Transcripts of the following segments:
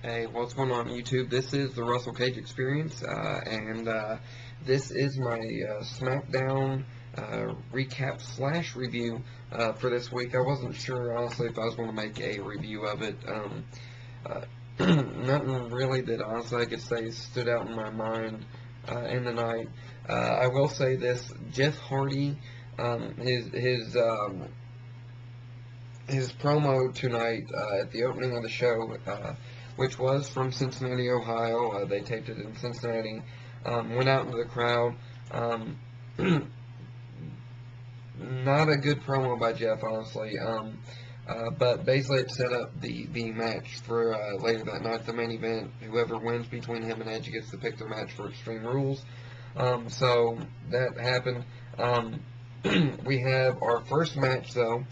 Hey, what's going on YouTube? This is the Russell Cage Experience, and this is my Smackdown recap slash review for this week. I wasn't sure, honestly, if I was going to make a review of it. Uh, Nothing really that, honestly, I could say stood out in my mind in the night. I will say this, Jeff Hardy, his promo tonight at the opening of the show, which was from Cincinnati, Ohio. They taped it in Cincinnati. Went out into the crowd. Not a good promo by Jeff, honestly. But basically it set up the match for later that night, the main event. Whoever wins between him and Edge gets to pick their match for Extreme Rules. So that happened. We have our first match, though,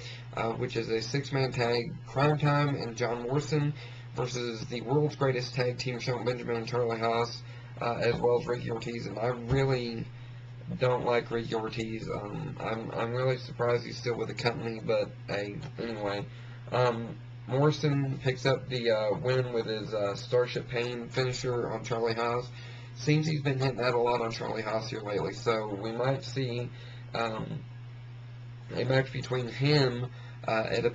which is a six-man tag, Crime Time and John Morrison versus the world's greatest tag team, Shelton Benjamin and Charlie Haas, as well as Ricky Ortiz. And I really don't like Ricky Ortiz. I'm really surprised he's still with the company, but hey, anyway. Morrison picks up the win with his Starship Pain finisher on Charlie Haas. Seems he's been hitting that a lot on Charlie Haas here lately, so we might see a match between him at a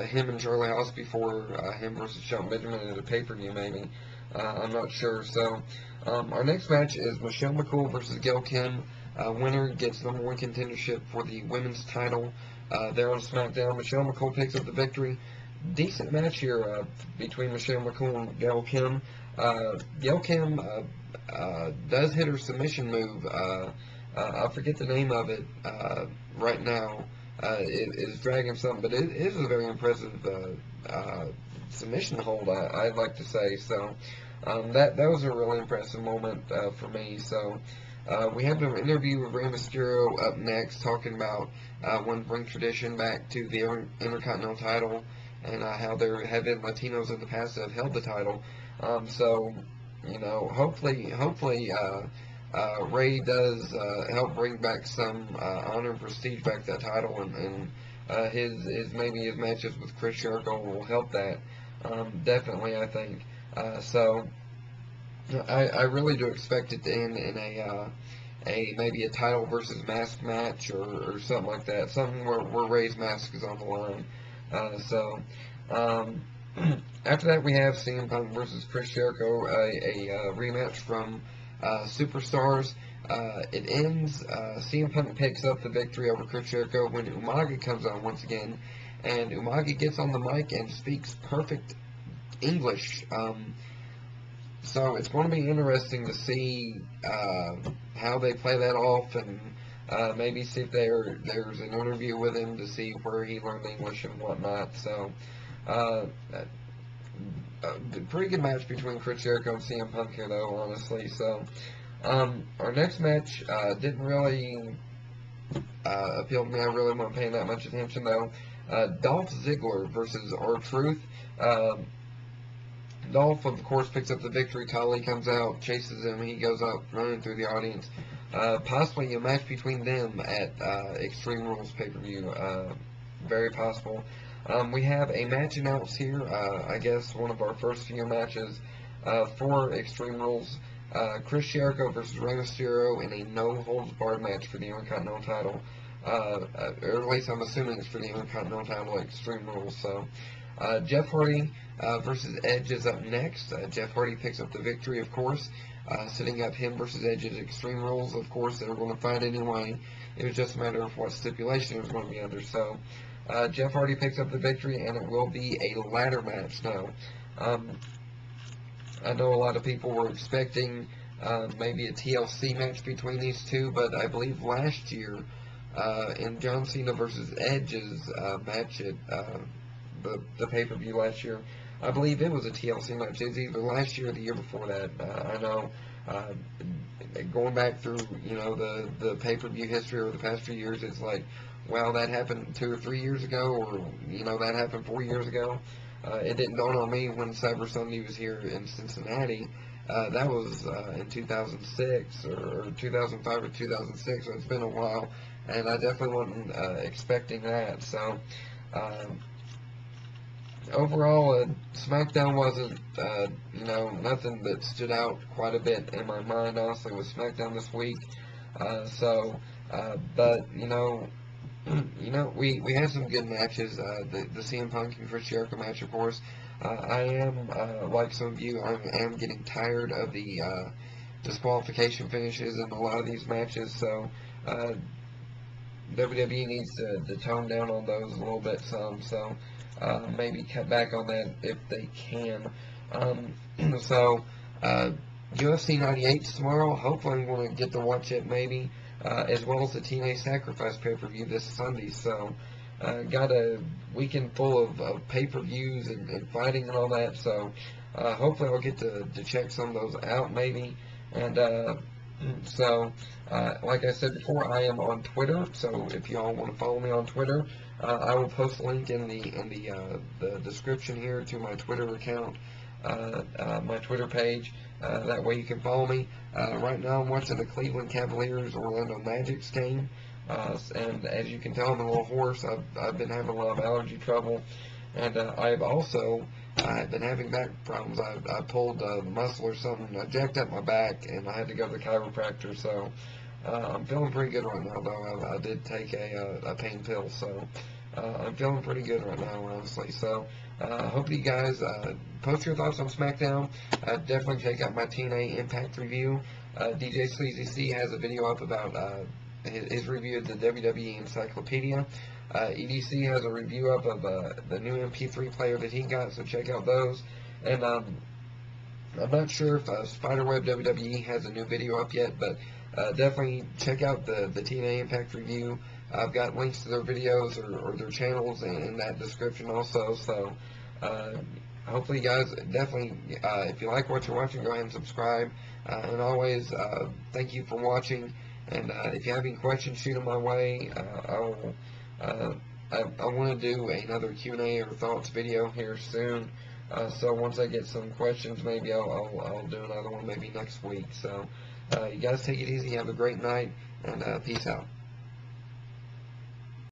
him and Charlie Haas before him versus Shelton Benjamin at a pay-per-view, maybe. I'm not sure. So our next match is Michelle McCool versus Gail Kim. Winner gets #1 contendership for the women's title. There on SmackDown, Michelle McCool picks up the victory. Decent match here between Michelle McCool and Gail Kim. Gail Kim does hit her submission move. I forget the name of it right now. It is Dragon something, but it is a very impressive submission hold, I'd like to say. So that was a really impressive moment for me. So we have an interview with Rey Mysterio up next, talking about wanting to bring tradition back to the Intercontinental title and how there have been Latinos in the past that have held the title. So, you know, hopefully Ray does help bring back some honor and prestige back to that title, and his matches with Chris Jericho will help that. Definitely, I think. So I really do expect it to end in maybe a title versus mask match or something like that. Something where Ray's mask is on the line. After that, we have CM Punk versus Chris Jericho, a rematch from Superstars. It ends. CM Punk picks up the victory over Chris Jericho when Umaga comes on once again, and Umaga gets on the mic and speaks perfect English. So it's going to be interesting to see how they play that off, and maybe see if there's an interview with him to see where he learned English and whatnot. So pretty good match between Chris Jericho and CM Punk here, though, honestly. So our next match didn't really appeal to me. I really wasn't paying that much attention, though. Dolph Ziggler versus R-Truth. Dolph, of course, picks up the victory. Kali comes out, chases him. He goes up, running through the audience. Possibly a match between them at Extreme Rules pay-per-view. Very possible. We have a match announced here. I guess one of our first few matches for Extreme Rules. Chris Jericho versus Rey Mysterio in a no-holds-barred match for the Intercontinental title. Or at least I'm assuming it's for the Intercontinental title at Extreme Rules. So Jeff Hardy versus Edge is up next. Jeff Hardy picks up the victory, of course, setting up him versus Edge at Extreme Rules. Of course, they were going to fight anyway. It was just a matter of what stipulation it was going to be under. So Jeff Hardy picks up the victory, and it will be a ladder match now. I know a lot of people were expecting maybe a TLC match between these two, but I believe last year in John Cena versus Edge's match at the pay-per-view last year, I believe it was a TLC match. It was either last year or the year before that. I know going back through, you know, the pay-per-view history over the past few years, it's like, wow, that happened 2 or 3 years ago, or, you know, that happened 4 years ago. It didn't dawn on me when Cyber Sunday was here in Cincinnati. That was in 2006 or 2005 or 2006, so it's been a while, and I definitely wasn't expecting that. So overall, SmackDown wasn't, nothing that stood out quite a bit in my mind, honestly, with SmackDown this week. But we had some good matches. The CM Punk and Chris Jericho match, of course. I am, like some of you, I am getting tired of the disqualification finishes in a lot of these matches. So WWE needs to tone down on those a little bit some. So maybe cut back on that if they can. Um, so UFC 98 tomorrow. Hopefully, I'm going to get to watch it maybe, as well as the TNA Sacrifice pay-per-view this Sunday. So, got a weekend full of pay-per-views and fighting and all that. So, hopefully, I'll get to check some of those out maybe. And like I said before, I am on Twitter. So, if y'all want to follow me on Twitter, I will post a link in the description here to my Twitter account. My Twitter page. That way you can follow me. Right now I'm watching the Cleveland Cavaliers Orlando Magic's game. And as you can tell, I'm a little hoarse. I've been having a lot of allergy trouble. And I've also been having back problems. I pulled a muscle or something. I jacked up my back and I had to go to the chiropractor. So I'm feeling pretty good right now, though. I did take a pain pill. So I'm feeling pretty good right now, honestly. So hope you guys post your thoughts on SmackDown. Definitely check out my TNA Impact review. djsleezyc has a video up about his review of the WWE Encyclopedia. EDC has a review up of the new MP3 player that he got, so check out those. And I'm not sure if spiderwebwwe has a new video up yet, but definitely check out the TNA Impact review. I've got links to their videos or their channels in that description also. So hopefully, you guys, definitely, if you like what you're watching, go ahead and subscribe. And always, thank you for watching. And if you have any questions, shoot them my way. I want to do another Q&A or thoughts video here soon. So once I get some questions, maybe I'll do another one maybe next week. So you guys take it easy. Have a great night, and peace out.